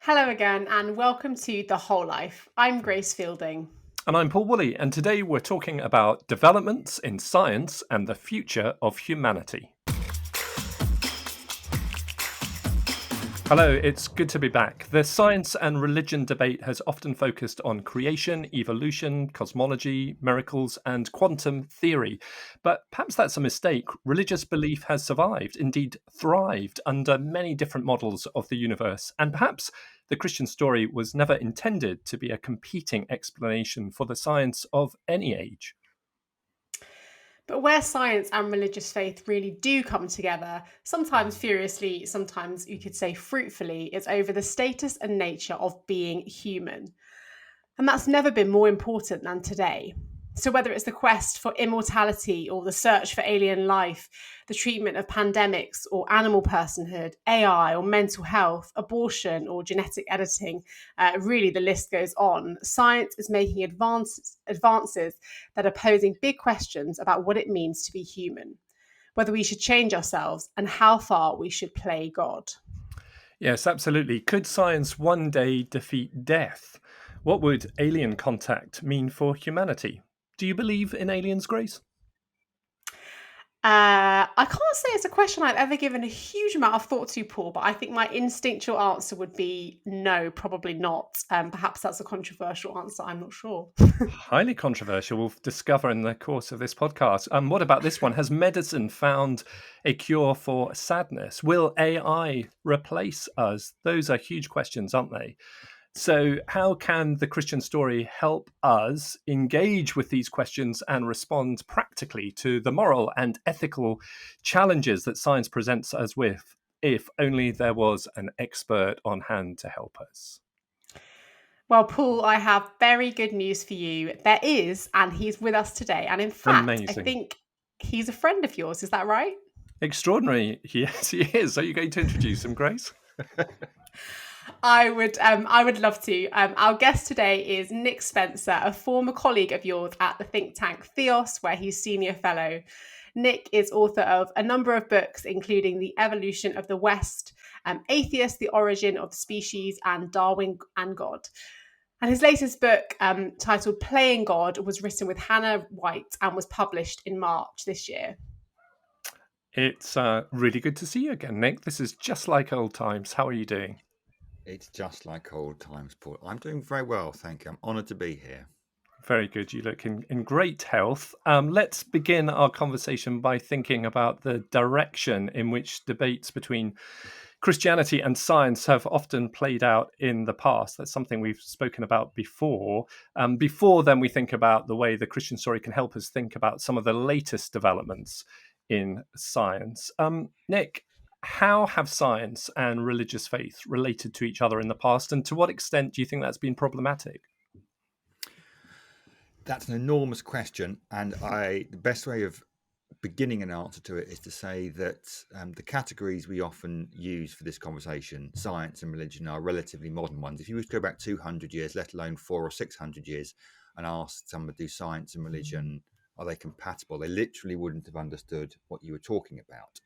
Hello again, and welcome to The Whole Life. I'm Grace Fielding. And I'm Paul Woolley, and today we're talking about developments in science and the future of humanity. Hello, it's good to be back. The science and religion debate has often focused on creation, evolution, cosmology, miracles, and quantum theory. But perhaps that's a mistake. Religious belief has survived, indeed thrived, under many different models of the universe. And perhaps the Christian story was never intended to be a competing explanation for the science of any age. But where science and religious faith really do come together, sometimes furiously, sometimes you could say fruitfully, it's over the status and nature of being human. And that's never been more important than today. So, whether it's the quest for immortality or the search for alien life, the treatment of pandemics or animal personhood, AI or mental health, abortion or genetic editing, really the list goes on. Science is making advances that are posing big questions about what it means to be human, whether we should change ourselves, and how far we should play God. Yes, absolutely. Could science one day defeat death? What would alien contact mean for humanity? Do you believe in aliens, Grace? I can't say it's a question I've ever given a huge amount of thought to, Paul, but I think my instinctual answer would be no, probably not. Perhaps that's a controversial answer. I'm not sure. Highly controversial. We'll discover in the course of this podcast. What about this one? Has medicine found a cure for sadness? Will AI replace us? Those are huge questions, aren't they? So, how can the Christian story help us engage with these questions and respond practically to the moral and ethical challenges that science presents us with, if only there was an expert on hand to help us? Well, Paul, I have very good news for you. There is, and he's with us today. And in fact, I Amazing. think he's a friend of yours. Is that right? Extraordinary. Yes, he is. Are you going to introduce him, Grace? I would love to. Our guest today is Nick Spencer, a former colleague of yours at the think tank Theos, where he's senior fellow. Nick is author of a number of books, including The Evolution of the West, Atheist, The Origin of the Species, and Darwin and God. And his latest book, titled Playing God, was written with Hannah White and was published in March this year. It's really good to see you again, Nick. This is just like old times. How are you doing? It's just like old times, Paul. I'm doing very well, thank you. I'm honoured to be here. Very good. You look in great health. Let's begin our conversation by thinking about the direction in which debates between Christianity and science have often played out in the past. That's something we've spoken about before. Before then, we think about the way the Christian story can help us think about some of the latest developments in science. Nick, how have science and religious faith related to each other in the past, and to what extent do you think that's been problematic? That's an enormous question, and the best way of beginning an answer to it is to say that the categories we often use for this conversation, science and religion, are relatively modern ones. If you were to go back 200 years, let alone 400 or 600 years, and ask someone, do science and religion, are they compatible? They literally wouldn't have understood what you were talking about.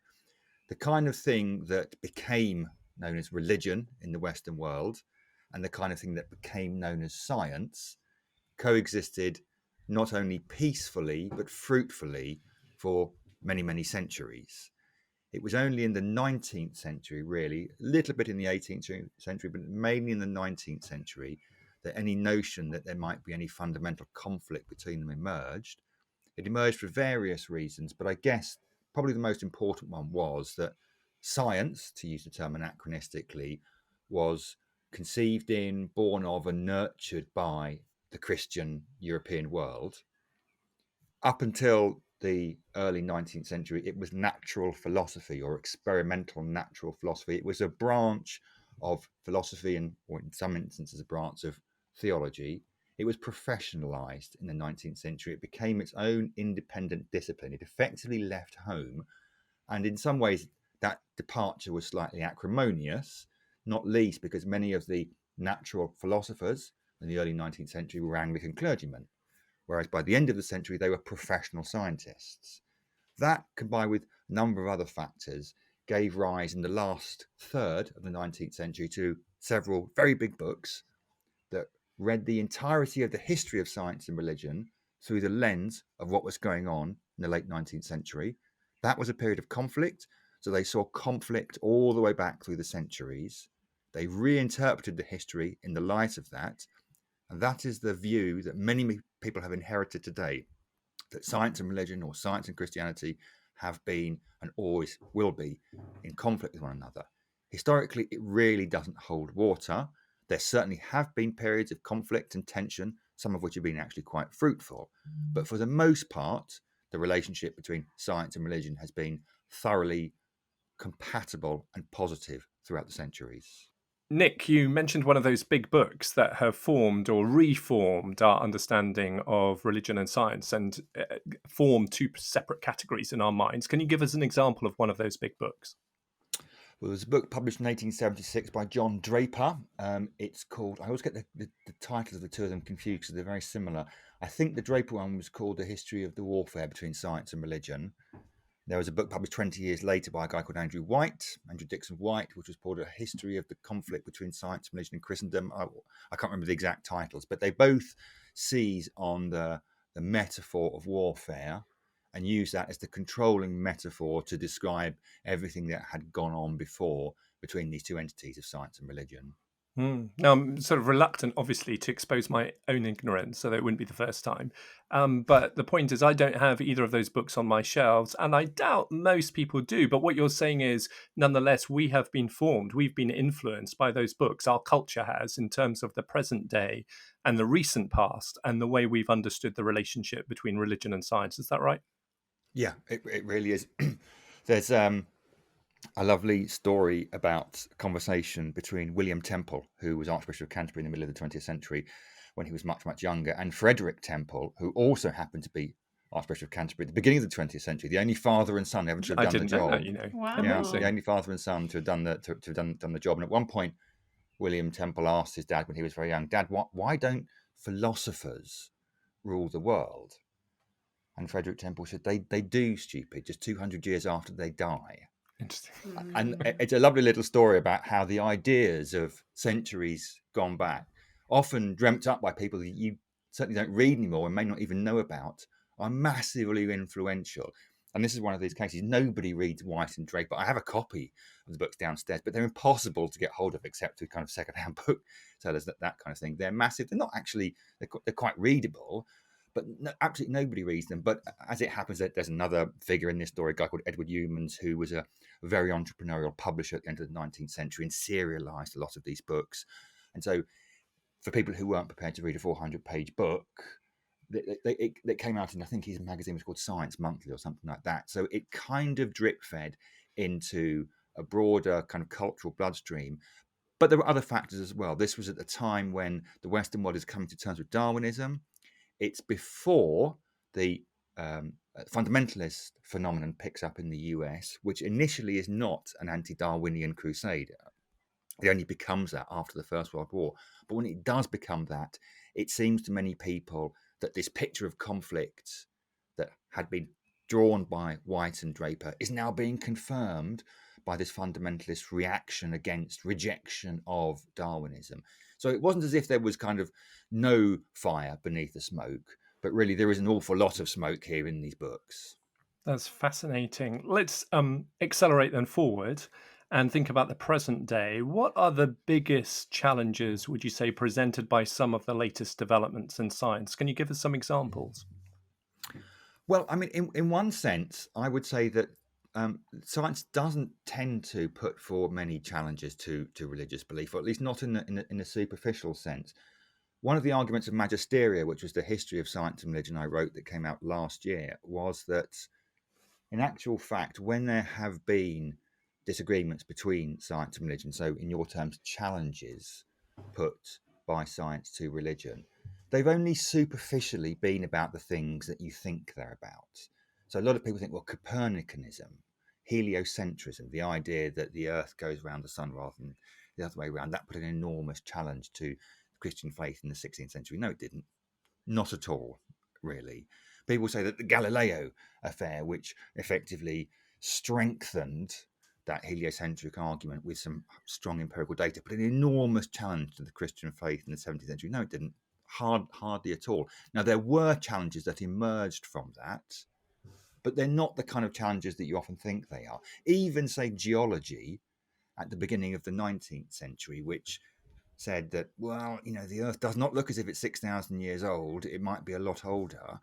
The kind of thing that became known as religion in the Western world and the kind of thing that became known as science coexisted not only peacefully but fruitfully for many, many centuries. It was only in the 19th century, really, a little bit in the 18th century, but mainly in the 19th century, that any notion that there might be any fundamental conflict between them emerged. It emerged for various reasons, but I guess probably the most important one was that science, to use the term anachronistically, was conceived in, born of, and nurtured by the Christian European world. Up until the early 19th century, it was natural philosophy or experimental natural philosophy. It was a branch of philosophy or in some instances, a branch of theology. It was professionalized in the 19th century. It became its own independent discipline. It effectively left home. And in some ways, that departure was slightly acrimonious, not least because many of the natural philosophers in the early 19th century were Anglican clergymen, whereas by the end of the century, they were professional scientists. That, combined with a number of other factors, gave rise in the last third of the 19th century to several very big books that read the entirety of the history of science and religion through the lens of what was going on in the late 19th century. That was a period of conflict. So they saw conflict all the way back through the centuries. They reinterpreted the history in the light of that. And that is the view that many people have inherited today, that science and religion, or science and Christianity, have been and always will be in conflict with one another. Historically, it really doesn't hold water. There certainly have been periods of conflict and tension, some of which have been actually quite fruitful. But for the most part, the relationship between science and religion has been thoroughly compatible and positive throughout the centuries. Nick, you mentioned one of those big books that have formed or reformed our understanding of religion and science and formed two separate categories in our minds. Can you give us an example of one of those big books? Well, there was a book published in 1876 by John Draper. It's called, I always get the titles of the two of them confused because they're very similar. I think the Draper one was called The History of the Warfare Between Science and Religion. There was a book published 20 years later by a guy called Andrew Dixon White, which was called A History of the Conflict Between Science, Religion and Christendom. I can't remember the exact titles, but they both seize on the metaphor of warfare and use that as the controlling metaphor to describe everything that had gone on before between these two entities of science and religion. Now, I'm sort of reluctant, obviously, to expose my own ignorance, so that it wouldn't be the first time. But the point is, I don't have either of those books on my shelves, and I doubt most people do. But what you're saying is, nonetheless, we have been formed, we've been influenced by those books. Our culture has, in terms of the present day and the recent past, and the way we've understood the relationship between religion and science. Is that right? Yeah, it really is. There's a lovely story about a conversation between William Temple, who was Archbishop of Canterbury in the middle of the 20th century when he was much, much younger, and Frederick Temple, who also happened to be Archbishop of Canterbury at the beginning of the 20th century, the only father and son ever to have I done the didn't know job. that, you know. Wow. Yeah, Amazing. the only father and son to have done the job. And at one point, William Temple asked his dad when he was very young, "Dad, why don't philosophers rule the world?" And Frederick Temple said, they do, stupid, just 200 years after they die. Interesting. And it's a lovely little story about how the ideas of centuries gone back, often dreamt up by people that you certainly don't read anymore and may not even know about, are massively influential. And this is one of these cases. Nobody reads White and Draper. I have a copy of the books downstairs, but they're impossible to get hold of except through kind of secondhand booksellers, that kind of thing. They're massive. They're not actually, they're quite readable, but absolutely nobody reads them. But as it happens, there's another figure in this story, a guy called Edward Humans, who was a very entrepreneurial publisher at the end of the 19th century and serialized a lot of these books. And so for people who weren't prepared to read a 400-page book, it came out in, I think his magazine was called Science Monthly or something like that. So it kind of drip fed into a broader kind of cultural bloodstream. But there were other factors as well. This was at the time when the Western world is coming to terms with Darwinism. It's before the fundamentalist phenomenon picks up in the US, which initially is not an anti-Darwinian crusade. It only becomes that after the First World War. But when it does become that, it seems to many people that this picture of conflict that had been drawn by White and Draper is now being confirmed by this fundamentalist reaction against rejection of Darwinism. So it wasn't as if there was kind of no fire beneath the smoke, but really there is an awful lot of smoke here in these books. That's fascinating. Let's accelerate then forward and think about the present day. What are the biggest challenges, would you say, presented by some of the latest developments in science? Can you give us some examples? Well, I mean, in one sense, I would say that science doesn't tend to put forward many challenges to religious belief, or at least not in a superficial sense. One of the arguments of Magisteria, which was the history of science and religion I wrote that came out last year, was that in actual fact, when there have been disagreements between science and religion, so in your terms, challenges put by science to religion, they've only superficially been about the things that you think they're about. So a lot of people think, well, Copernicanism, heliocentrism, the idea that the earth goes around the sun rather than the other way around, that put an enormous challenge to Christian faith in the 16th century. No, it didn't. Not at all, really. People say that the Galileo affair, which effectively strengthened that heliocentric argument with some strong empirical data, but an enormous challenge to the Christian faith in the 17th century. No, it didn't. Hardly at all. Now, there were challenges that emerged from that, but they're not the kind of challenges that you often think they are. Even, say, geology at the beginning of the 19th century, which said that, well, the Earth does not look as if it's 6,000 years old. It might be a lot older.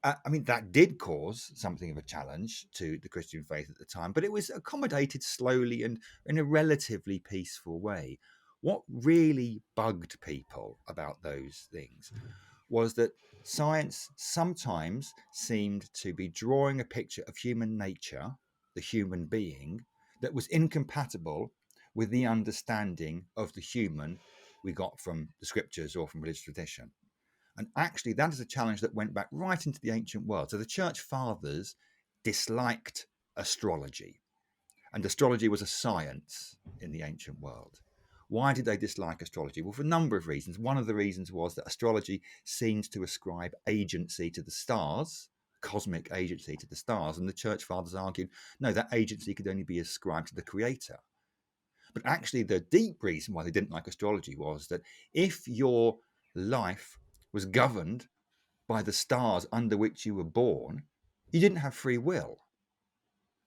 I mean, that did cause something of a challenge to the Christian faith at the time, but it was accommodated slowly and in a relatively peaceful way. What really bugged people about those things was that science sometimes seemed to be drawing a picture of human nature, the human being, that was incompatible with the understanding of the human we got from the scriptures or from religious tradition. And actually, that is a challenge that went back right into the ancient world. So the church fathers disliked astrology, and astrology was a science in the ancient world. Why did they dislike astrology? Well, for a number of reasons. One of the reasons was that astrology seems to ascribe agency to the stars, cosmic agency to the stars, and the church fathers argued, no, that agency could only be ascribed to the creator. But actually, the deep reason why they didn't like astrology was that if your life was governed by the stars under which you were born, you didn't have free will.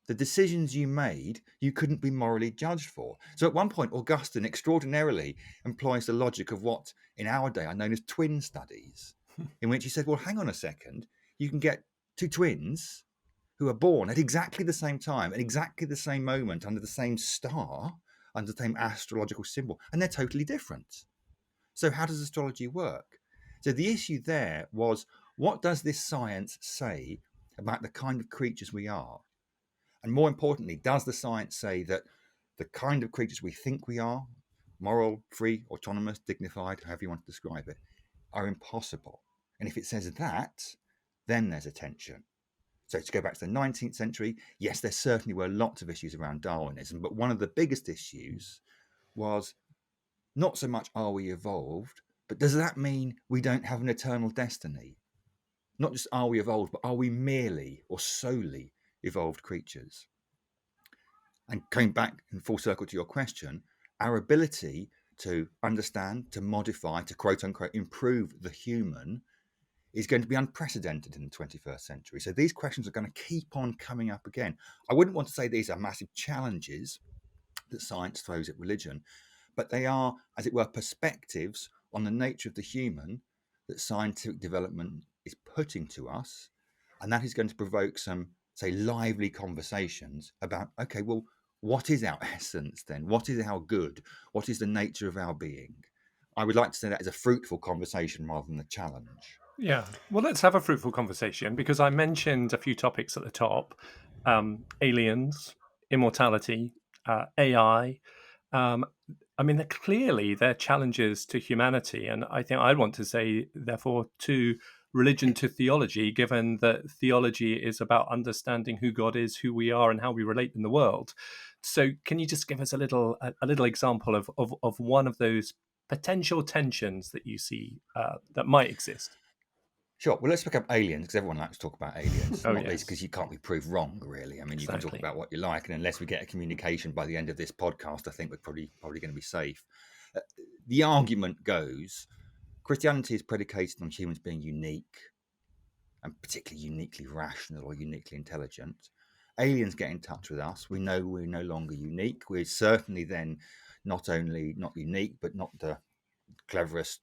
The decisions you made, you couldn't be morally judged for. So at one point, Augustine extraordinarily employs the logic of what in our day are known as twin studies, in which he said, well, hang on a second, you can get two twins who are born at exactly the same time, at exactly the same moment, under the same star, under the same astrological symbol, and they're totally different. So how does astrology work? So the issue there was, what does this science say about the kind of creatures we are? And more importantly, does the science say that the kind of creatures we think we are, moral, free, autonomous, dignified, however you want to describe it, are impossible? And if it says that, then there's a tension. So to go back to the 19th century, yes, there certainly were lots of issues around Darwinism, but one of the biggest issues was not so much are we evolved, but does that mean we don't have an eternal destiny? Not just are we evolved, but are we merely or solely evolved creatures? And coming back in full circle to your question, our ability to understand, to modify, to quote unquote improve the human is going to be unprecedented in the 21st century. So these questions are going to keep on coming up again. I wouldn't want to say these are massive challenges that science throws at religion, but they are, as it were, perspectives on the nature of the human that scientific development is putting to us. And that is going to provoke some, say, lively conversations about, okay, well, what is our essence then? What is our good? What is the nature of our being? I would like to say that is a fruitful conversation rather than a challenge. Yeah. Well, let's have a fruitful conversation, because I mentioned a few topics at the top: aliens, immortality, AI. I mean, they're challenges to humanity. And I think I'd want to say, therefore, to religion, to theology, given that theology is about understanding who God is, who we are, and how we relate in the world. So can you just give us a little example of one of those potential tensions that you see that might exist? Sure. Well, let's pick up aliens, because everyone likes to talk about aliens, Oh, not least yes. because you can't be proved wrong, really. I mean, you can talk Exactly. about what you like, and unless we get a communication by the end of this podcast, I think we're probably going to be safe. The argument goes, Christianity is predicated on humans being unique, and particularly uniquely rational or uniquely intelligent. Aliens get in touch with us. We know we're no longer unique. We're certainly then not only not unique, but not the cleverest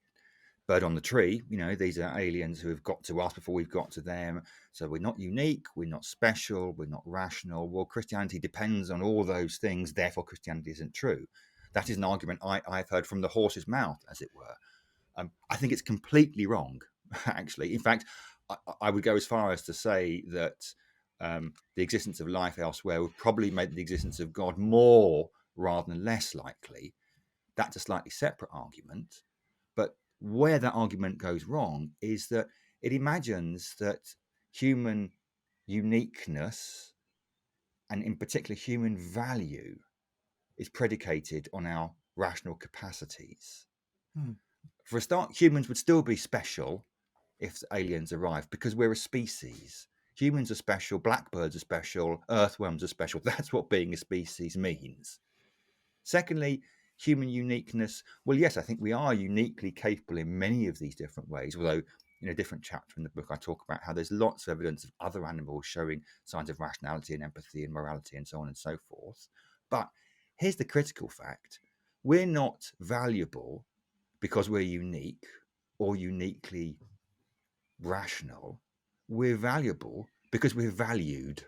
bird on the tree. These are aliens who have got to us before we've got to them. So we're not unique, we're not special, we're not rational. Well, Christianity depends on all those things, therefore Christianity isn't true. That is an argument I've heard from the horse's mouth, as it were. I think it's completely wrong, actually. In fact, I would go as far as to say that the existence of life elsewhere would probably make the existence of God more rather than less likely. That's a slightly separate argument. But where that argument goes wrong is that it imagines that human uniqueness, and in particular human value, is predicated on our rational capacities. For a start, humans would still be special if aliens arrived, because we're a species. Humans are special, blackbirds are special, earthworms are special. That's what being a species means. Secondly, human uniqueness. Well, yes, I think we are uniquely capable in many of these different ways, although in a different chapter in the book, I talk about how there's lots of evidence of other animals showing signs of rationality and empathy and morality and so on and so forth. But here's the critical fact. We're not valuable because we're unique or uniquely rational. We're valuable because we're valued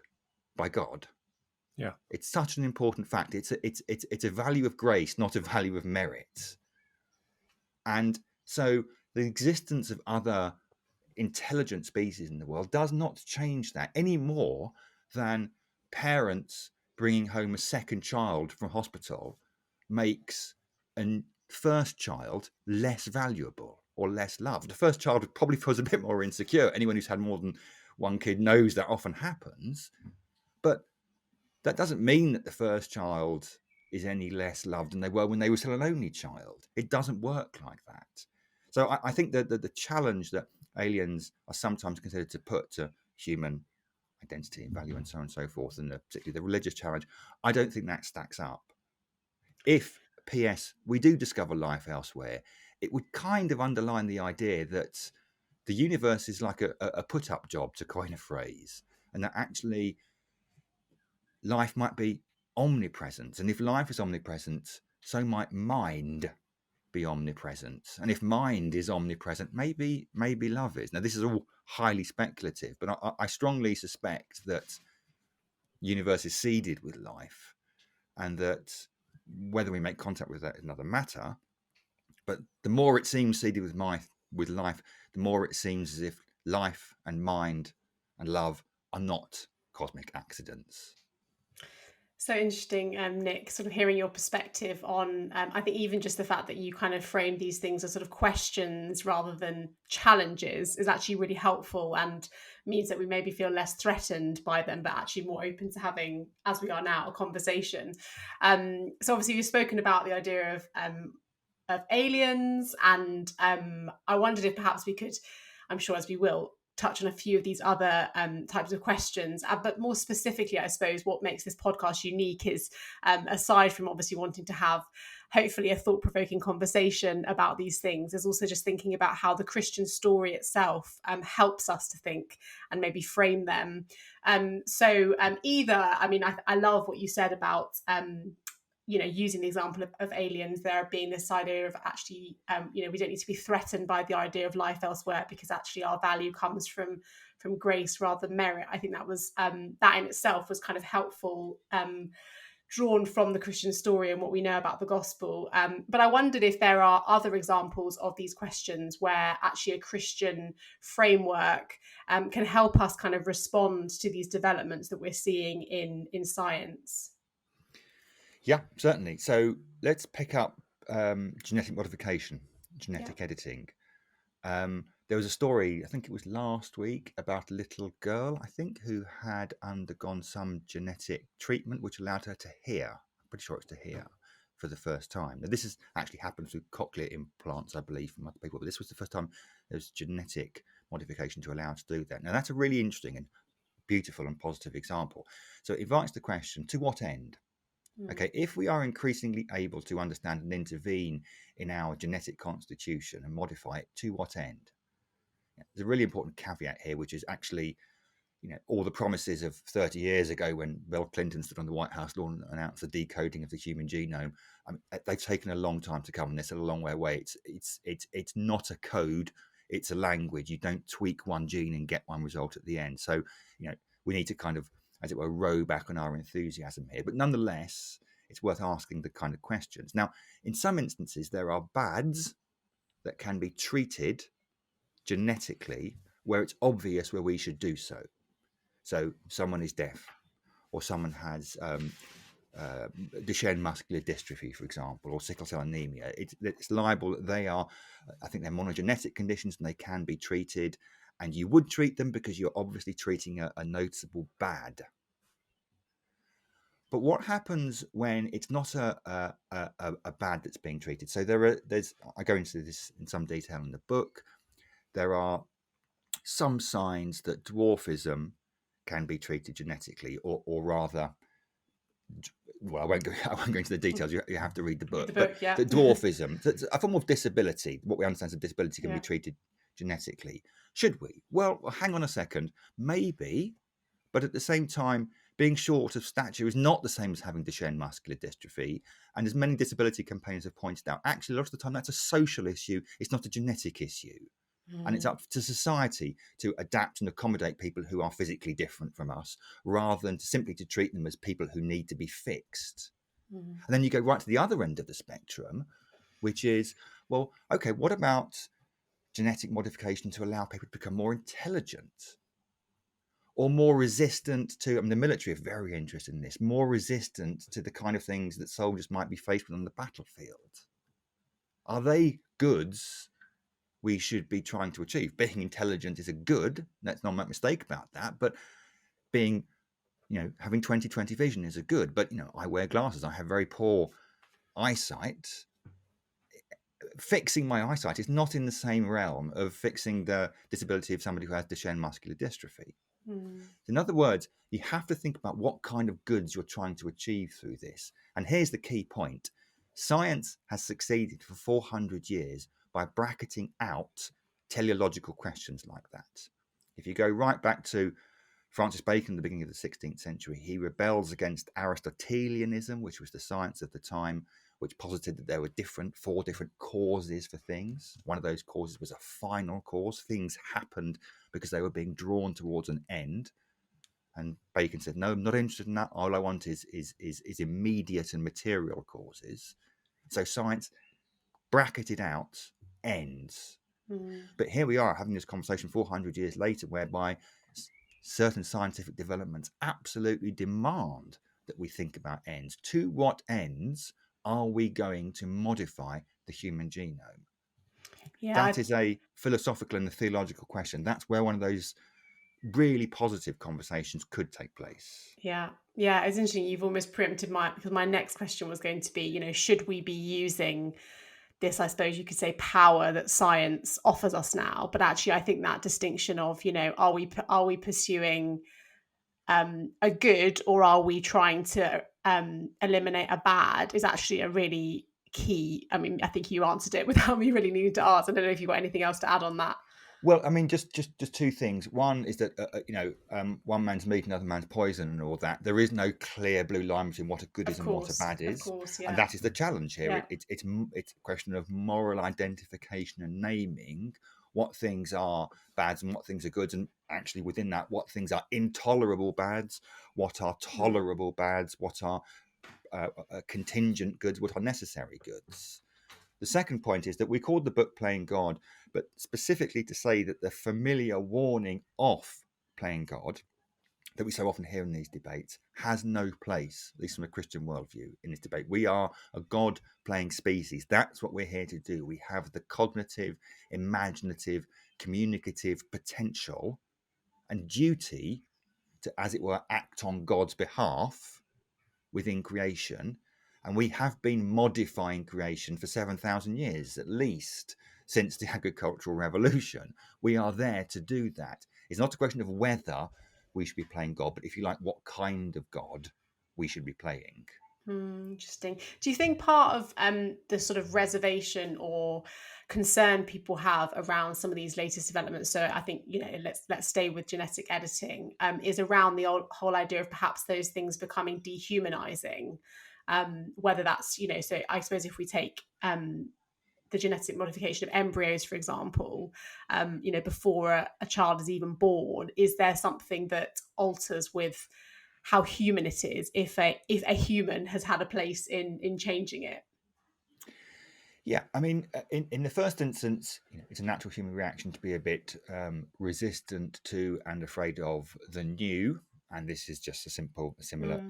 by God. Yeah. It's such an important fact. It's a value of grace, not a value of merit. And so the existence of other intelligent species in the world does not change that any more than parents bringing home a second child from hospital makes a first child less valuable or less loved. The first child probably feels a bit more insecure. Anyone who's had more than one kid knows that often happens. But that doesn't mean that the first child is any less loved than they were when they were still an only child. It doesn't work like that. So I think that the challenge that aliens are sometimes considered to put to human identity and value and so on and so forth, and particularly the religious challenge, I don't think that stacks up. If, P.S., we do discover life elsewhere, it would kind of underline the idea that the universe is like a put-up job, to coin a phrase, and that actually life might be omnipresent. And if life is omnipresent, so might mind be omnipresent. And if mind is omnipresent, maybe love is. Now, this is all highly speculative, but I strongly suspect that the universe is seeded with life, and that whether we make contact with that is another matter. But the more it seems seeded with life, the more it seems as if life and mind and love are not cosmic accidents. So interesting, Nick, sort of hearing your perspective on, I think even just the fact that you kind of frame these things as sort of questions rather than challenges is actually really helpful, and means that we maybe feel less threatened by them, but actually more open to having, as we are now, a conversation. So obviously we've spoken about the idea of aliens, and I wondered if perhaps we could, I'm sure as we will, touch on a few of these other types of questions. But more specifically, I suppose, what makes this podcast unique is, aside from obviously wanting to have hopefully a thought-provoking conversation about these things, is also just thinking about how the Christian story itself helps us to think and maybe frame them. Either, I mean, I love what you said about using the example of aliens, there being this idea of actually, we don't need to be threatened by the idea of life elsewhere, because actually our value comes from grace rather than merit. I think that was that in itself was kind of helpful, drawn from the Christian story and what we know about the gospel. But I wondered if there are other examples of these questions where actually a Christian framework can help us kind of respond to these developments that we're seeing in science. Yeah, certainly. So let's pick up genetic modification, genetic editing. There was a story, I think it was last week, about a little girl, I think, who had undergone some genetic treatment which allowed her to hear. I'm pretty sure it's to hear for the first time. Now, this has actually happened through cochlear implants, I believe, from other people, but this was the first time there was genetic modification to allow her to do that. Now, that's a really interesting and beautiful and positive example. So it invites the question, to what end? Okay, if we are increasingly able to understand and intervene in our genetic constitution and modify it, to what end? There's a really important caveat here, which is actually, all the promises of 30 years ago when Bill Clinton stood on the White House lawn and announced the decoding of the human genome. I mean, they've taken a long time to come, and they're still a long way away. It's not a code; it's a language. You don't tweak one gene and get one result at the end. So, we need to kind of, as it were, row back on our enthusiasm here. But nonetheless, it's worth asking the kind of questions. Now, in some instances, there are bads that can be treated genetically where it's obvious where we should do so. So someone is deaf, or someone has Duchenne muscular dystrophy, for example, or sickle cell anemia. It's liable. They are, I think they're monogenetic conditions, and they can be treated. And you would treat them because you're obviously treating a noticeable bad. But what happens when it's not a bad that's being treated? So I go into this in some detail in the book. There are some signs that dwarfism can be treated genetically, or rather, well, I won't go into the details. You have to read the book. The But book, yeah. the dwarfism, a form of disability, what we understand as disability, can be Yeah. treated genetically. Should we? Well, hang on a second. Maybe, but at the same time, being short of stature is not the same as having Duchenne muscular dystrophy. And as many disability campaigners have pointed out, actually, a lot of the time, that's a social issue. It's not a genetic issue. And it's up to society to adapt and accommodate people who are physically different from us, rather than simply to treat them as people who need to be fixed. And then you go right to the other end of the spectrum, which is, well, okay, what about genetic modification to allow people to become more intelligent or more resistant to, I mean, the military are very interested in this, more resistant to the kind of things that soldiers might be faced with on the battlefield? Are they goods we should be trying to achieve? Being intelligent is a good, let's not make a mistake about that, but being, having 20/20 vision is a good. But, I wear glasses, I have very poor eyesight. Fixing my eyesight is not in the same realm of fixing the disability of somebody who has Duchenne muscular dystrophy. In other words, you have to think about what kind of goods you're trying to achieve through this. And here's the key point. Science has succeeded for 400 years by bracketing out teleological questions like that. If you go right back to Francis Bacon at the beginning of the 16th century, he rebels against Aristotelianism, which was the science of the time, which posited that there were four different causes for things. One of those causes was a final cause. Things happened because they were being drawn towards an end. And Bacon said, no, I'm not interested in that. All I want is immediate and material causes. So science bracketed out ends. But here we are having this conversation 400 years later, whereby certain scientific developments absolutely demand that we think about ends. To what ends are we going to modify the human genome? Yeah, That is a philosophical and a theological question. That's where one of those really positive conversations could take place. Yeah, it's interesting. You've almost preempted because my next question was going to be, should we be using this, I suppose you could say, power that science offers us now? But actually, I think that distinction of, are we pursuing a good, or are we trying to eliminate a bad, is actually a really key. I mean, I think you answered it without me really needing to ask. I don't know if you've got anything else to add on that. Well, I mean, just two things. One is that one man's meat, another man's poison, and all that. There is no clear blue line between what a good is and what a bad is, of course, yeah. And that is the challenge here. Yeah. It's a question of moral identification and naming what things are bads and what things are goods, and actually within that, what things are intolerable bads, what are tolerable bads, what are contingent goods, what are necessary goods. The second point is that we called the book Playing God, but specifically to say that the familiar warning off playing God that we so often hear in these debates has no place, at least from a Christian worldview, in this debate. We are a God-playing species. That's what we're here to do. We have the cognitive, imaginative, communicative potential and duty to, as it were, act on God's behalf within creation. And we have been modifying creation for 7,000 years, at least, since the agricultural revolution. We are there to do that. It's not a question of whether we should be playing God, but if you like, what kind of God we should be playing. Interesting. Do you think part of the sort of reservation or concern people have around some of these latest developments, so I think, let's stay with genetic editing, is around the whole idea of perhaps those things becoming dehumanizing, whether that's, so I suppose if we take the genetic modification of embryos, for example, before a child is even born, is there something that alters with how human it is if a human has had a place in changing it? Yeah, I mean, in the first instance, it's a natural human reaction to be a bit resistant to and afraid of the new, and this is just a similar,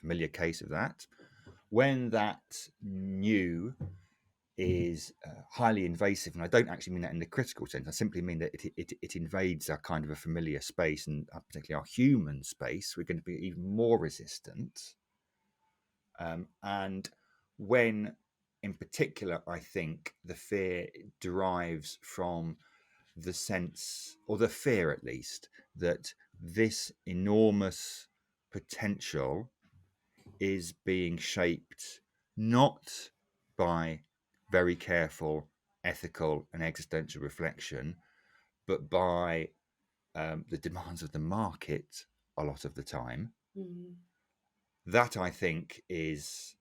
familiar case of that. When that new is highly invasive, and I don't actually mean that in the critical sense. I simply mean that it invades our kind of a familiar space, and particularly our human space. We're going to be even more resistant. And when, in particular, I think the fear derives from the sense, or the fear at least, that this enormous potential is being shaped not by very careful ethical and existential reflection, but by the demands of the market a lot of the time. Mm. That, I think, is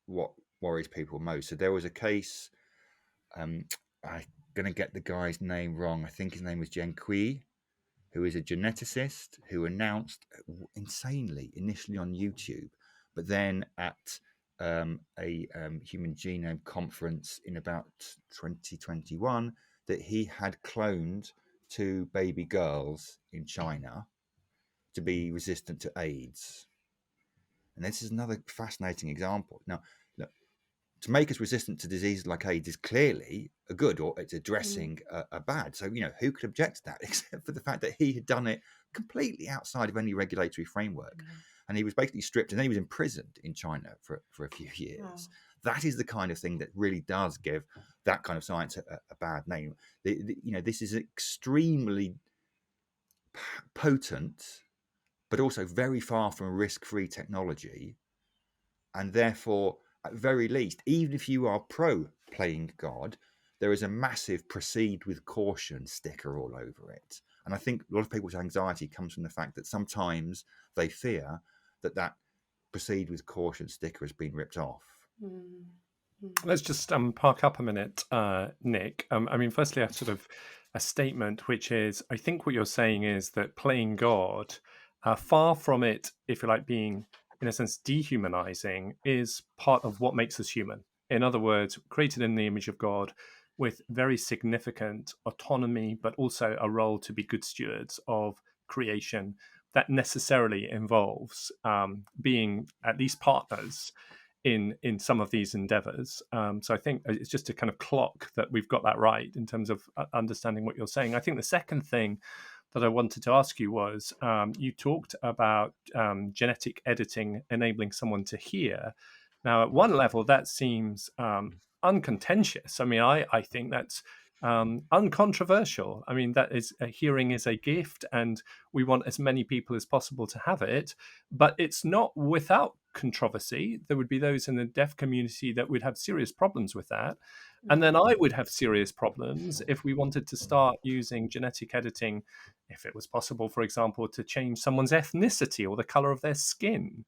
what worries people most. So there was a case, I'm going to get the guy's name wrong. I think his name was Kui, who is a geneticist who announced insanely initially on YouTube, but then at a human genome conference in about 2021 that he had cloned 2 baby girls in China to be resistant to AIDS. And this is another fascinating example. Now, look, to make us resistant to diseases like AIDS is clearly a good, or it's addressing a bad. So, who could object to that except for the fact that he had done it completely outside of any regulatory framework. Yeah. And he was basically stripped, and then he was imprisoned in China for a few years. Wow. That is the kind of thing that really does give that kind of science a bad name. This is extremely potent, but also very far from risk-free technology. And therefore, at very least, even if you are pro playing God, there is a massive proceed with caution sticker all over it. And I think a lot of people's anxiety comes from the fact that sometimes they fear that proceed with caution sticker has been ripped off. Mm. Let's just park up a minute, Nick. I mean, firstly, a statement, which is, I think what you're saying is that playing God, far from it, if you like, being, in a sense, dehumanizing, is part of what makes us human. In other words, created in the image of God with very significant autonomy, but also a role to be good stewards of creation that necessarily involves being at least partners in some of these endeavors. So I think it's just to kind of clock that we've got that right in terms of understanding what you're saying. I think the second thing that I wanted to ask you was you talked about genetic editing enabling someone to hear. Now, at one level, that seems uncontentious. I mean, I think that's uncontroversial. I mean, that is, hearing is a gift, and we want as many people as possible to have it. But it's not without controversy. There would be those in the deaf community that would have serious problems with that. And then I would have serious problems if we wanted to start using genetic editing, if it was possible, for example, to change someone's ethnicity or the color of their skin.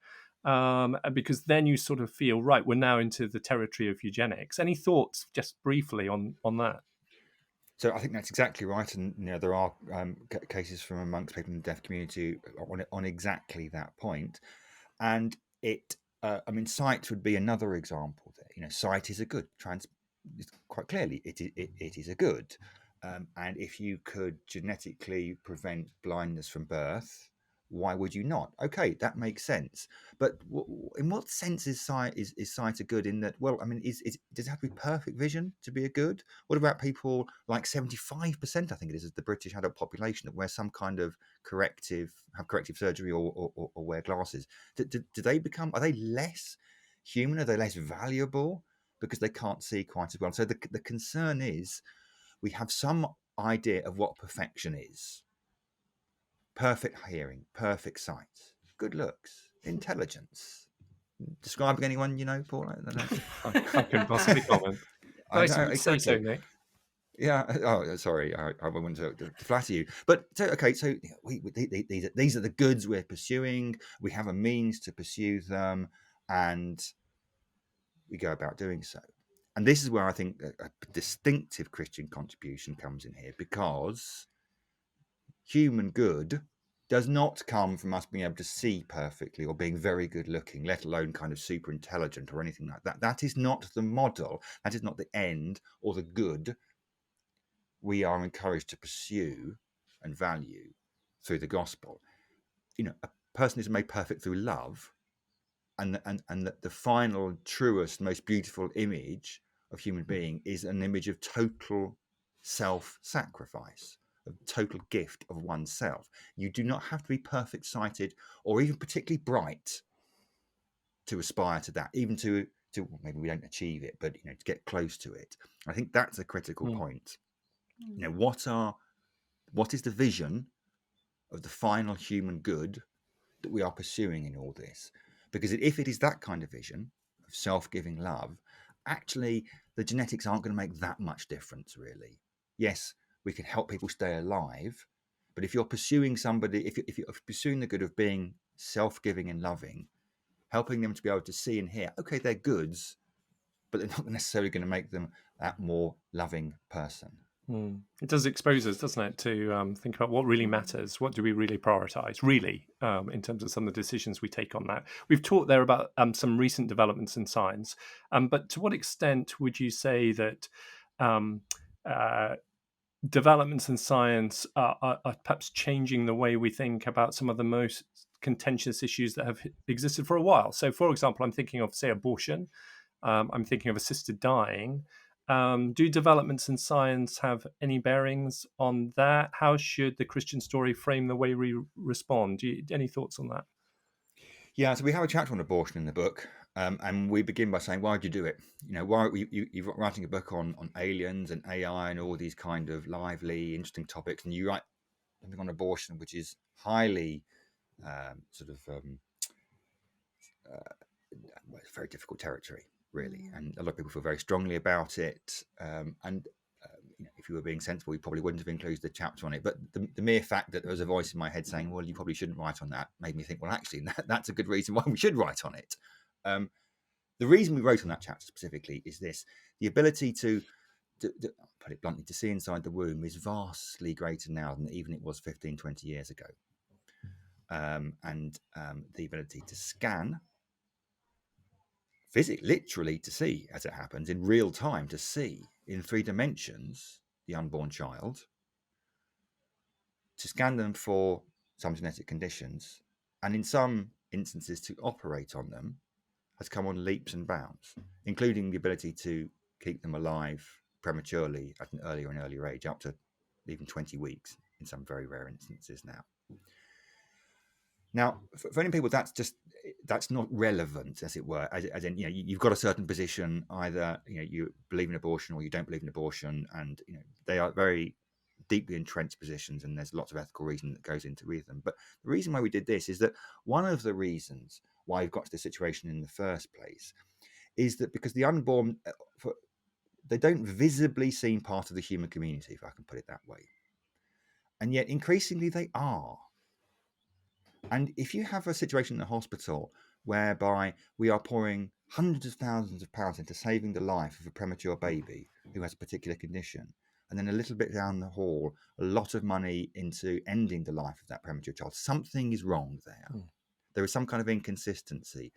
Because then you sort of feel, right, we're now into the territory of eugenics. Any thoughts, just briefly, on that? So I think that's exactly right, and there are cases from amongst people in the deaf community on exactly that point. And sight would be another example there. Sight is a good. Quite clearly, it is a good. And if you could genetically prevent blindness from birth, why would you not? Okay, that makes sense. But in what sense is sight a good? In that, well, I mean, does it have to be perfect vision to be a good? What about people like 75%? I think it is the British adult population that wear some kind of corrective surgery or wear glasses. Do they become? Are they less human? Are they less valuable because they can't see quite as well? So the concern is we have some idea of what perfection is. Perfect hearing, perfect sight, good looks, intelligence. Describing anyone, Paul? I don't know. I can possibly comment. Nice of you to say so, exactly. Nick. Yeah. Oh, sorry. I want to flatter you. But so these are the goods we're pursuing. We have a means to pursue them, and we go about doing so. And this is where I think a distinctive Christian contribution comes in here, because human good does not come from us being able to see perfectly or being very good looking, let alone kind of super intelligent or anything like that. That is not the model. That is not the end or the good we are encouraged to pursue and value through the gospel. A person is made perfect through love, and the final, truest, most beautiful image of human being is an image of total self-sacrifice, a total gift of oneself. You do not have to be perfect sighted or even particularly bright to aspire to that, even to maybe we don't achieve it, but to get close to it. I think that's a critical point. What is the vision of the final human good that we are pursuing in all this. Because if it is that kind of vision of self-giving love, actually the genetics aren't going to make that much difference, really. Yes, we can help people stay alive, but if you're pursuing somebody, if you're pursuing the good of being self-giving and loving, helping them to be able to see and hear, okay, they're goods, but they're not necessarily going to make them that more loving person. It does expose us, doesn't it, to think about what really matters. What do we really prioritize, really, in terms of some of the decisions we take on that? We've talked there about some recent developments in science, but to what extent would you say that developments in science are perhaps changing the way we think about some of the most contentious issues that have existed for a while? So, for example, I'm thinking of, say, abortion. I'm thinking of assisted dying. Do developments in science have any bearings on that? How should the Christian story frame the way we respond? Any thoughts on that? Yeah, so we have a chapter on abortion in the book, and we begin by saying, why did you do it? You know, why you're writing a book on aliens and AI and all these kind of lively, interesting topics, and you write something on abortion, which is highly well, it's very difficult territory, really, and a lot of people feel very strongly about it. You know, if you were being sensible, you probably wouldn't have included the chapter on it. But the mere fact that there was a voice in my head saying, "Well, you probably shouldn't write on that," made me think, "Well, actually, that's a good reason why we should write on it." The reason we wrote on that chapter specifically is this: the ability to put it bluntly, to see inside the womb is vastly greater now than even it was 15, 20 years ago. The ability to scan, physically, literally to see as it happens in real time, to see in 3 dimensions the unborn child, to scan them for some genetic conditions, and in some instances to operate on them, has come on leaps and bounds, including the ability to keep them alive prematurely at an earlier and earlier age, up to even 20 weeks in some very rare instances now. Now, for many people, that's not relevant, as it were. As in, you know, you've got a certain position, either you believe in abortion or you don't believe in abortion, and they are very deeply entrenched positions, and there's lots of ethical reason that goes into with them. But the reason why we did this is that one of the reasons why we've got to this situation in the first place is that because the unborn, they don't visibly seem part of the human community, if I can put it that way, and yet increasingly they are. And if you have a situation in the hospital whereby we are pouring hundreds of thousands of pounds into saving the life of a premature baby who has a particular condition, and then a little bit down the hall, a lot of money into ending the life of that premature child, something is wrong there. There is some kind of inconsistency.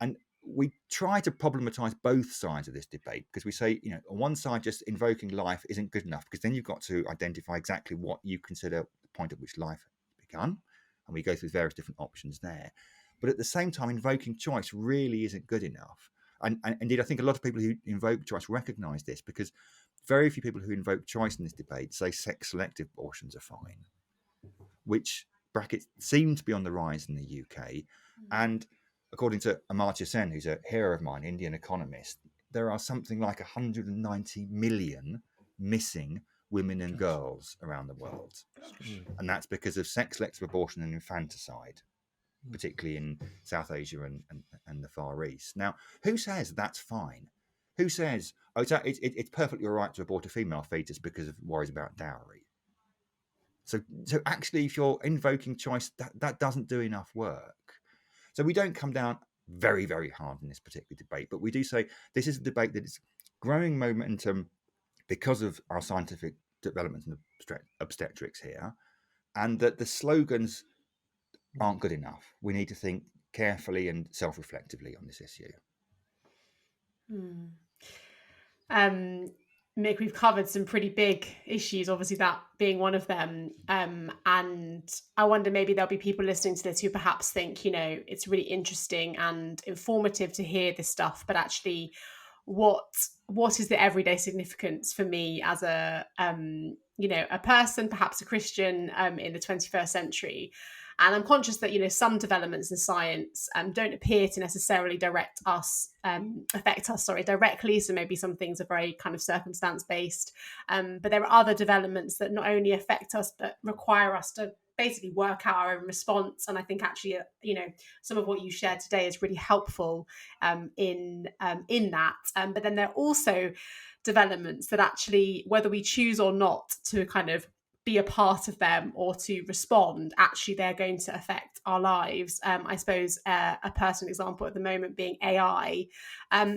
And we try to problematize both sides of this debate, because we say, on one side, just invoking life isn't good enough, because then you've got to identify exactly what you consider the point at which life began. And we go through various different options there. But at the same time, invoking choice really isn't good enough. And indeed, I think a lot of people who invoke choice recognize this, because very few people who invoke choice in this debate say sex-selective abortions are fine, which brackets seem to be on the rise in the UK. And according to Amartya Sen, who's a hero of mine, Indian economist, there are something like 190 million missing women and girls around the world. And that's because of sex-selective abortion and infanticide, particularly in South Asia and the Far East. Now, who says that's fine? Who says, it's perfectly all right to abort a female fetus because of worries about dowry? So actually, if you're invoking choice, that doesn't do enough work. So we don't come down very, very hard in this particular debate, but we do say this is a debate that is growing momentum because of our scientific developments in obstetrics here, and that the slogans aren't good enough. We need to think carefully and self-reflectively on this issue. Mick, we've covered some pretty big issues, obviously that being one of them. And I wonder, maybe there'll be people listening to this who perhaps think, it's really interesting and informative to hear this stuff, but actually what is the everyday significance for me as a person, perhaps a Christian, in the 21st century? And I'm conscious that, some developments in science don't appear to necessarily affect us directly. So maybe some things are very kind of circumstance based. But there are other developments that not only affect us, but require us to basically work out our own response. And I think actually, some of what you shared today is really helpful in that. But then there are also developments that actually, whether we choose or not to kind of be a part of them or to respond, actually they're going to affect our lives. I suppose a personal example at the moment being AI.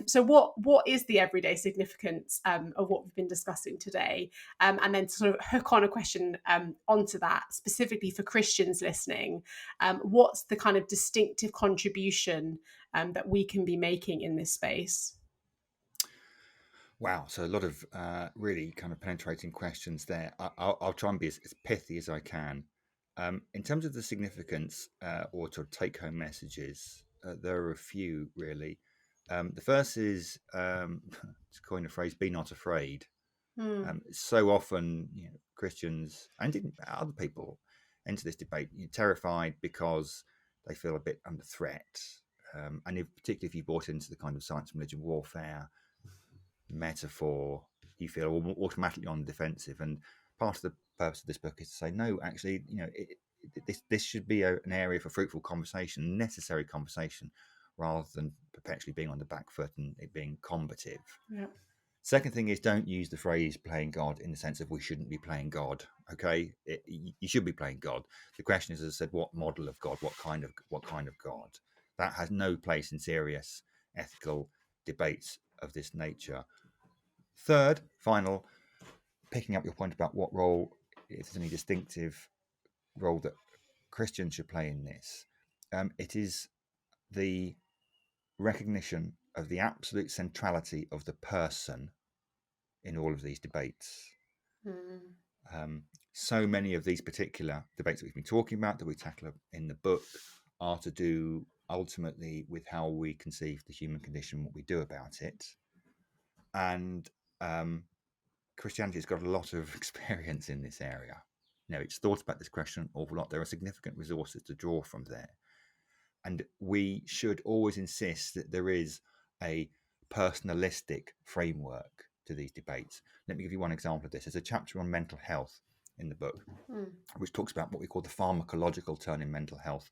So what is the everyday significance of what we've been discussing today? And then to sort of hook on a question onto that, specifically for Christians listening, what's the kind of distinctive contribution that we can be making in this space? Wow, so a lot of really kind of penetrating questions there. I'll try and be as pithy as I can. In terms of the significance or to take home messages, there are a few really. The first is, to coin a phrase, be not afraid. So often, Christians and even other people enter this debate terrified because they feel a bit under threat. And particularly if you bought into the kind of science and religion warfare metaphor, you feel automatically on the defensive. And part of the purpose of this book is to say, no, actually, this should be an area for fruitful conversation, necessary conversation, rather than perpetually being on the back foot and it being combative. Yeah. Second thing is, don't use the phrase playing God in the sense of we shouldn't be playing God. Okay, you should be playing God. The question is, as I said, what model of God, what kind of God? That has no place in serious ethical debates of this nature. Third, final, picking up your point about what role, if there's any distinctive role that Christians should play in this, it is the recognition of the absolute centrality of the person in all of these debates. So many of these particular debates that we've been talking about, that we tackle in the book, are to do ultimately with how we conceive the human condition, what we do about it. And Christianity has got a lot of experience in this area. It's thought about this question an awful lot. There are significant resources to draw from there. And we should always insist that there is a personalistic framework to these debates. Let me give you one example of this. There's a chapter on mental health in the book, which talks about what we call the pharmacological turn in mental health.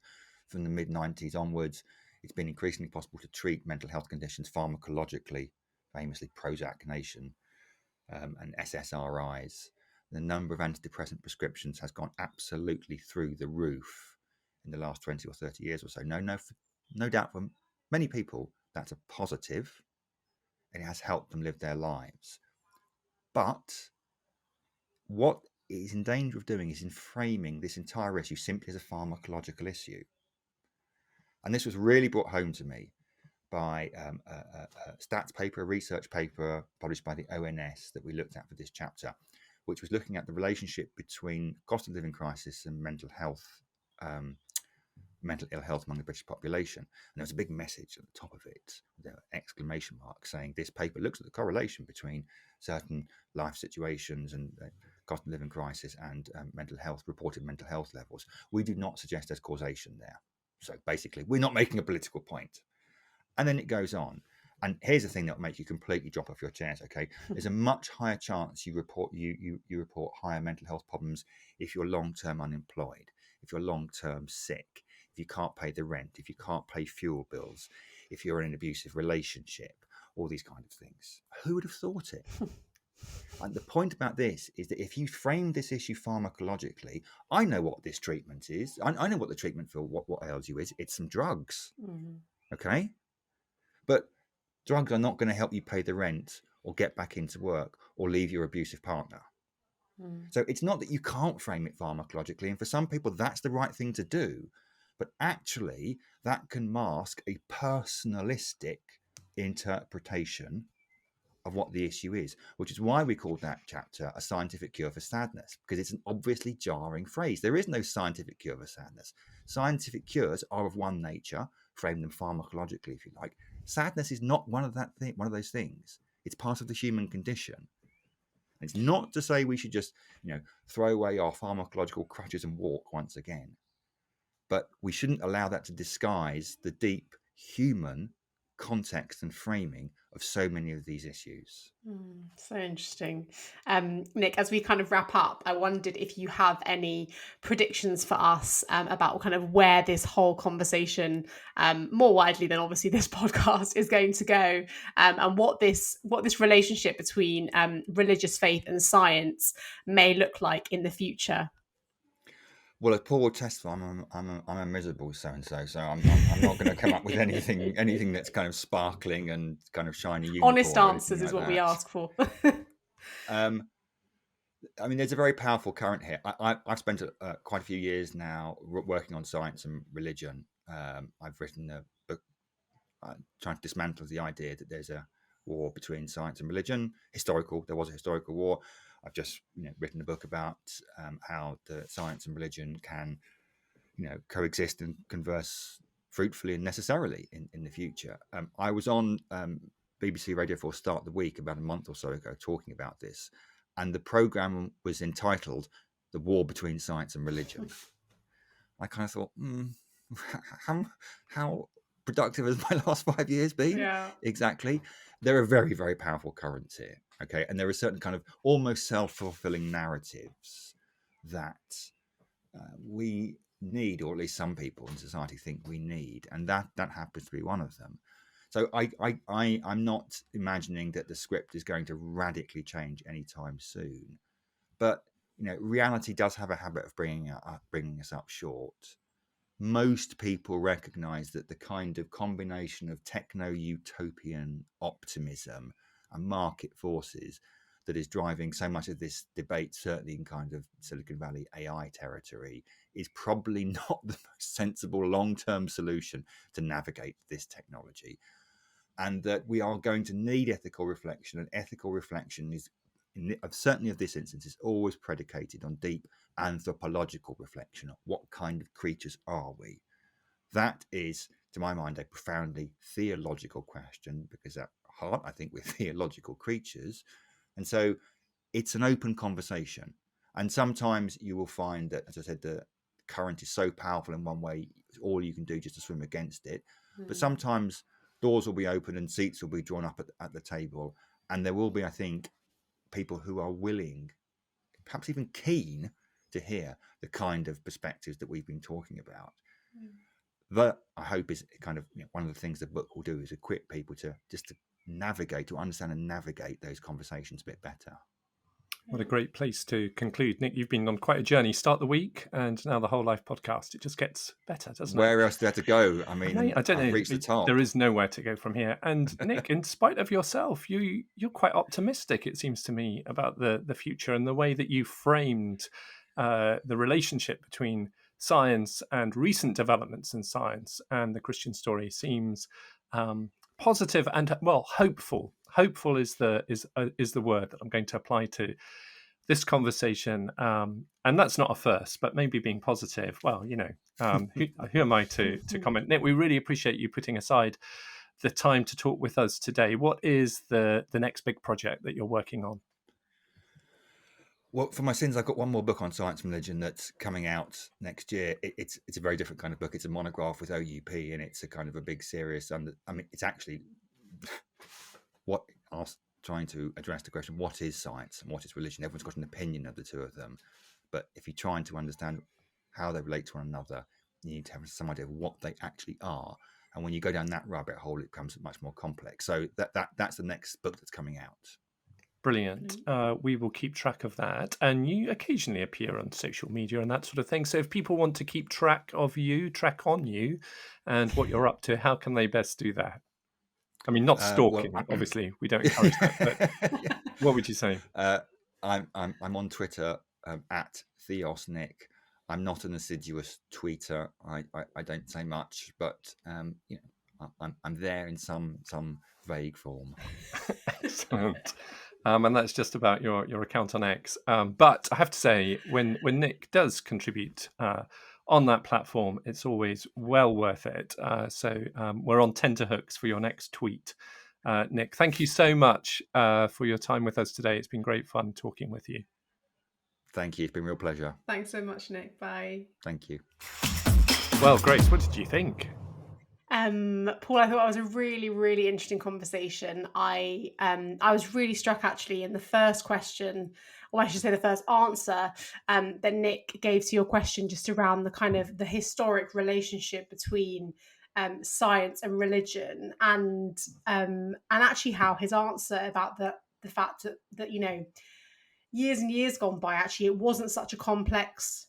From the mid-90s onwards, it's been increasingly possible to treat mental health conditions pharmacologically, famously Prozac nation and SSRIs. The number of antidepressant prescriptions has gone absolutely through the roof in the last 20 or 30 years or so. No doubt for many people, that's a positive, and it has helped them live their lives. But what it is in danger of doing is in framing this entire issue simply as a pharmacological issue. And this was really brought home to me by a stats paper, a research paper published by the ONS that we looked at for this chapter, which was looking at the relationship between cost of living crisis and mental ill health among the British population. And there was a big message at the top of it, with an exclamation mark, saying this paper looks at the correlation between certain life situations and cost of living crisis and reported mental health levels. We do not suggest there's causation there. So basically, we're not making a political point. And then it goes on. And here's the thing that will make you completely drop off your chairs, okay? There's a much higher chance you report higher mental health problems if you're long-term unemployed, if you're long-term sick, if you can't pay the rent, if you can't pay fuel bills, if you're in an abusive relationship, all these kind of things. Who would have thought it? And the point about this is that if you frame this issue pharmacologically, I know what this treatment is. I know what the treatment for what ails you is. It's some drugs, okay? But drugs are not going to help you pay the rent or get back into work or leave your abusive partner. So it's not that you can't frame it pharmacologically. And for some people, that's the right thing to do. But actually, that can mask a personalistic interpretation of what the issue is, which is why we called that chapter A Scientific Cure for Sadness, because it's an obviously jarring phrase. There is no scientific cure for sadness. Scientific cures are of one nature, frame them pharmacologically if you like. Sadness is not one of those things. It's part of the human condition. And it's not to say we should just, throw away our pharmacological crutches and walk once again. But we shouldn't allow that to disguise the deep human context and framing of so many of these issues. So interesting. Nick, as we kind of wrap up, I wondered if you have any predictions for us about kind of where this whole conversation, more widely than obviously this podcast, is going to go, and what this relationship between religious faith and science may look like in the future. Well, as Paul will testify, I'm a miserable so-and-so, so I'm not going to come up with anything that's kind of sparkling and kind of shiny unicorn. Honest answers is what we ask for. I mean, there's a very powerful current here. I've spent quite a few years now working on science and religion. I've written a book trying to dismantle the idea that there's a war between science and religion. There was a historical war. I've just written a book about how the science and religion can coexist and converse fruitfully and necessarily in the future. I was on BBC Radio 4 Start the Week about a month or so ago talking about this, and the programme was entitled "The War Between Science and Religion." I kind of thought, how productive has my last 5 years been? Yeah. Exactly. There are very, very powerful currents here, okay? And there are certain kind of almost self-fulfilling narratives that we need, or at least some people in society think we need, and that happens to be one of them. So I'm not imagining that the script is going to radically change anytime soon, but reality does have a habit of bringing us up short. Most people recognize that the kind of combination of techno-utopian optimism and market forces that is driving so much of this debate, certainly in kind of Silicon Valley AI territory, is probably not the most sensible long-term solution to navigate this technology. And that we are going to need ethical reflection, and ethical reflection is, certainly of this instance, is always predicated on deep anthropological reflection. What kind of creatures are we? That is, to my mind, a profoundly theological question, because at heart, I think we're theological creatures. And so it's an open conversation. And sometimes you will find that, as I said, the current is so powerful in one way, it's all you can do just to swim against it. But sometimes doors will be open and seats will be drawn up at the table. And there will be, I think, people who are willing, perhaps even keen, to hear the kind of perspectives that we've been talking about. That, I hope, is kind of one of the things the book will do, is equip people to navigate, to understand and navigate those conversations a bit better. What a great place to conclude. Nick, you've been on quite a journey. Start the week and now the Whole Life podcast. It just gets better, doesn't it? Where else do I have to go? I mean, I don't know. I've reached the top. There is nowhere to go from here. And Nick, in spite of yourself, you're quite optimistic, it seems to me, about the future, and the way that you framed the relationship between science and recent developments in science and the Christian story seems positive and, well, hopeful. Hopeful is the word that I'm going to apply to this conversation, and that's not a first, but maybe being positive. Well, who am I to comment? Nick, we really appreciate you putting aside the time to talk with us today. What is the next big project that you're working on? Well, for my sins, I've got one more book on science and religion that's coming out next year. It's a very different kind of book. It's a monograph with OUP, and it's a kind of a big, serious. It's actually what I was trying to address the question: what is science and what is religion? Everyone's got an opinion of the two of them, but if you're trying to understand how they relate to one another, you need to have some idea of what they actually are. And when you go down that rabbit hole, it becomes much more complex. So that's the next book that's coming out. Brilliant. We will keep track of that. And you occasionally appear on social media and that sort of thing. So if people want to keep track on you and what you're up to, how can they best do that? I mean, not stalking, obviously. We don't encourage that. But yeah. What would you say? I'm on Twitter at TheosNick. I'm not an assiduous tweeter. I don't say much, but I'm there in some vague form. Excellent. And that's just about your account on X. But I have to say, when Nick does contribute on that platform, it's always well worth it. So we're on tenterhooks for your next tweet. Nick, thank you so much for your time with us today. It's been great fun talking with you. Thank you. It's been a real pleasure. Thanks so much, Nick. Bye. Thank you. Well, Grace, what did you think? Paul, I thought that was a really, really interesting conversation. I was really struck actually in the first question, or I should say the first answer, that Nick gave to your question, just around the kind of the historic relationship between science and religion, and actually how his answer about the fact that years and years gone by, actually it wasn't such a complex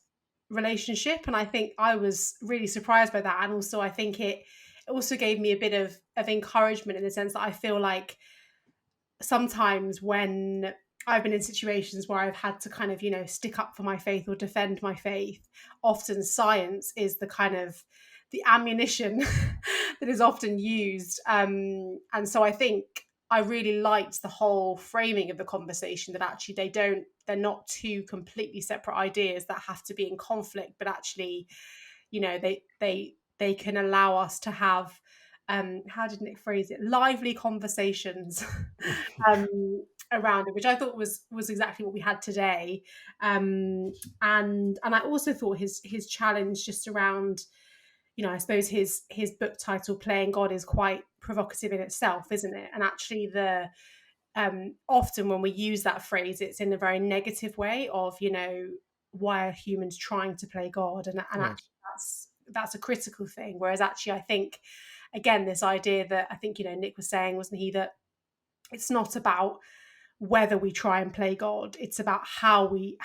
relationship. And I think I was really surprised by that. And also I think it also gave me a bit of encouragement, in the sense that I feel like sometimes when I've been in situations where I've had to kind of, stick up for my faith or defend my faith, often science is the kind of the ammunition that is often used. And so I think I really liked the whole framing of the conversation, that actually they're not two completely separate ideas that have to be in conflict, but actually, they can allow us to have, how did Nick phrase it, lively conversations um, around it, which I thought was exactly what we had today. And I also thought his challenge just around, I suppose his book title, Playing God, is quite provocative in itself, isn't it? And actually often when we use that phrase, it's in a very negative way of, why are humans trying to play God? And Yes. actually that's a critical thing. Whereas actually I think, again, this idea that I think, Nick was saying, wasn't he, that it's not about whether we try and play God, it's about how we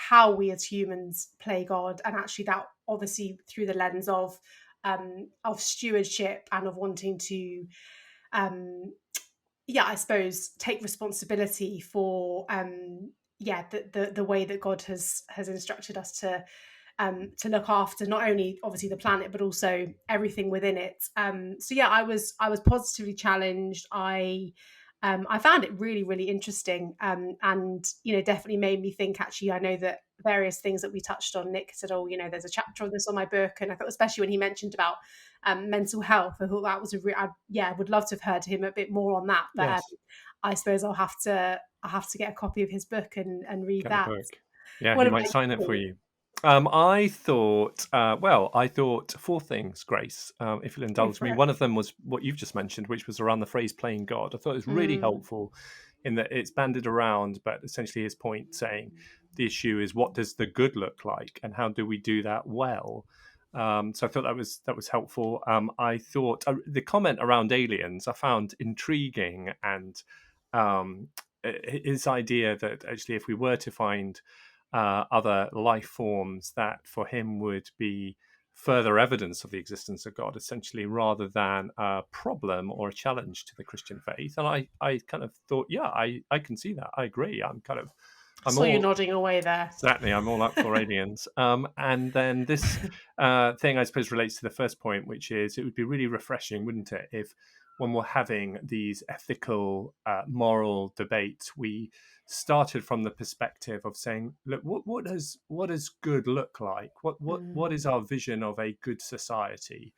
as humans play God. And actually that, obviously, through the lens of stewardship and of wanting to I suppose take responsibility for the way that God has instructed us to look after not only obviously the planet, but also everything within it. I was positively challenged. I found it really, really interesting, and definitely made me think. Actually, I know that various things that we touched on, Nick said, "Oh, there's a chapter on this on my book," and I thought, especially when he mentioned about mental health, I thought that was I would love to have heard him a bit more on that. But Yes. I suppose I'll have to get a copy of his book and read Get the that. book. Yeah, What he about might sign it for you? you. I thought four things, Grace, if you'll Go indulge for me. it. One of them was what you've just mentioned, which was around the phrase playing God. I thought it was really Mm, helpful in that it's banded around, but essentially his point saying the issue is, what does the good look like and how do we do that well? So I thought that was helpful. I thought the comment around aliens I found intriguing, and um, his idea that actually if we were to find other life forms, that for him would be further evidence of the existence of God, essentially, rather than a problem or a challenge to the Christian faith. And I kind of thought, yeah, I can see that. I agree. I I'm saw you all nodding away there. Exactly, I'm all up for aliens. And then this thing, I suppose, relates to the first point, which is it would be really refreshing, wouldn't it, if when we're having these ethical, moral debates, we started from the perspective of saying, look, what does good look like? What is Mm, our vision of a good society?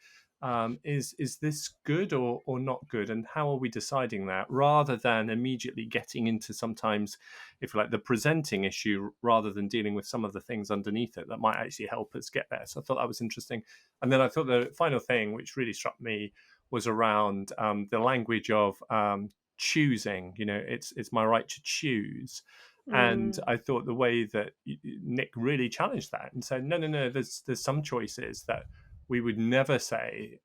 Is this good or not good, and how are we deciding that? Rather than immediately getting into sometimes, if you like, the presenting issue, rather than dealing with some of the things underneath it that might actually help us get there. So I thought that was interesting. And then I thought the final thing, which really struck me, was around the language of choosing. It's my right to choose. And mm, I thought the way that Nick really challenged that and said, no, there's some choices that we would never say,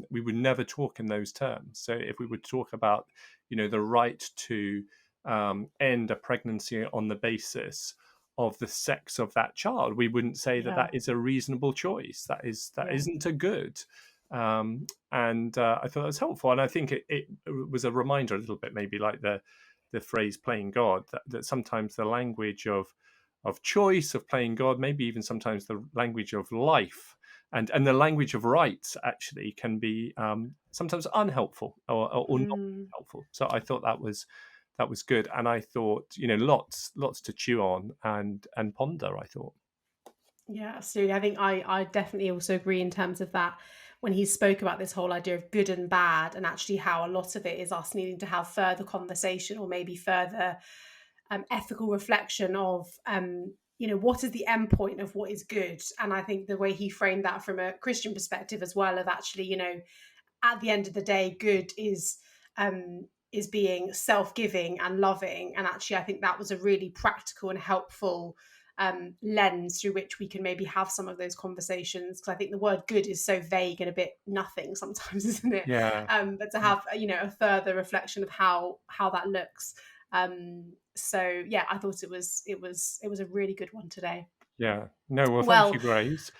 we would never talk in those terms. So if we would talk about, the right to end a pregnancy on the basis of the sex of that child, we wouldn't say that yeah, that is a reasonable choice. That yeah. isn't a good. And I thought that was helpful, and I think it was a reminder, a little bit maybe like the phrase "playing God," that sometimes the language of choice, of playing God, maybe even sometimes the language of life and the language of rights actually can be sometimes unhelpful or not Mm. helpful. So I thought that was good, and I thought lots to chew on and ponder. I thought, Yeah, absolutely. I think I definitely also agree in terms of that, when he spoke about this whole idea of good and bad, and actually how a lot of it is us needing to have further conversation, or maybe further ethical reflection of what is the end point of what is good. And I think the way he framed that from a Christian perspective as well, of actually at the end of the day, good is being self-giving and loving. And actually, I think that was a really practical and helpful lens through which we can maybe have some of those conversations, because I think the word good is so vague and a bit nothing sometimes, isn't it? Yeah. But to have a further reflection of how that looks. So yeah, I thought it was a really good one today. Yeah. No, well, thank Well, you, Grace.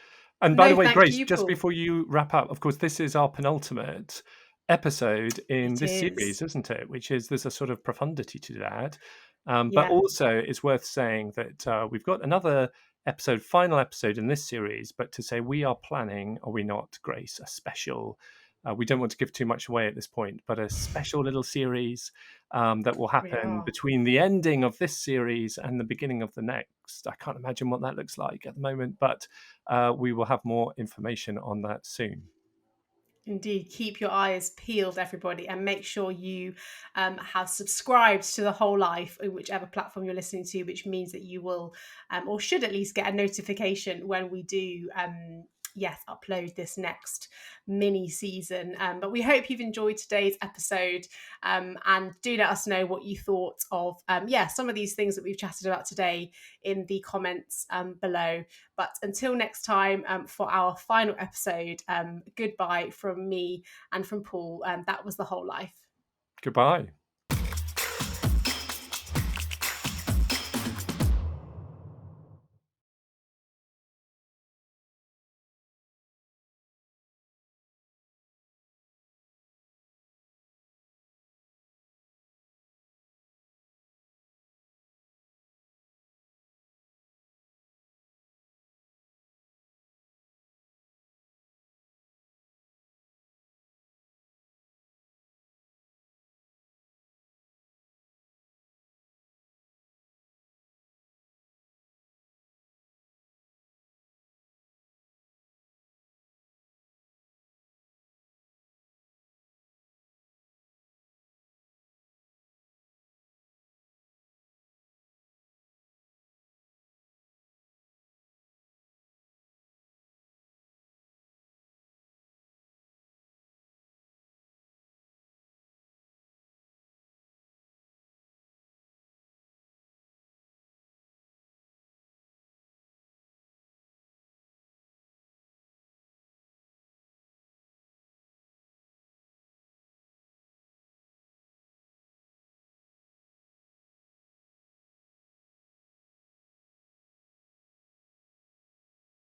And by the no, way, thank Grace, you, just Paul. before you wrap up, of course, this is our penultimate episode in It this is. series, isn't it? Which is, there's a sort of profundity to that. But Yeah. also, it's worth saying that we've got another episode, final episode in this series, but to say we are planning, are we not, Grace, a special, we don't want to give too much away at this point, but a special little series that will We happen are. between the ending of this series and the beginning of the next. I can't imagine what that looks like at the moment, but we will have more information on that soon. Indeed, keep your eyes peeled, everybody, and make sure you have subscribed to The Whole Life in whichever platform you're listening to, which means that you will, or should at least, get a notification when we do, upload this next mini season. But we hope you've enjoyed today's episode, and do let us know what you thought of, some of these things that we've chatted about today in the comments below. But until next time, for our final episode, goodbye from me and from Paul. That was The Whole Life. Goodbye.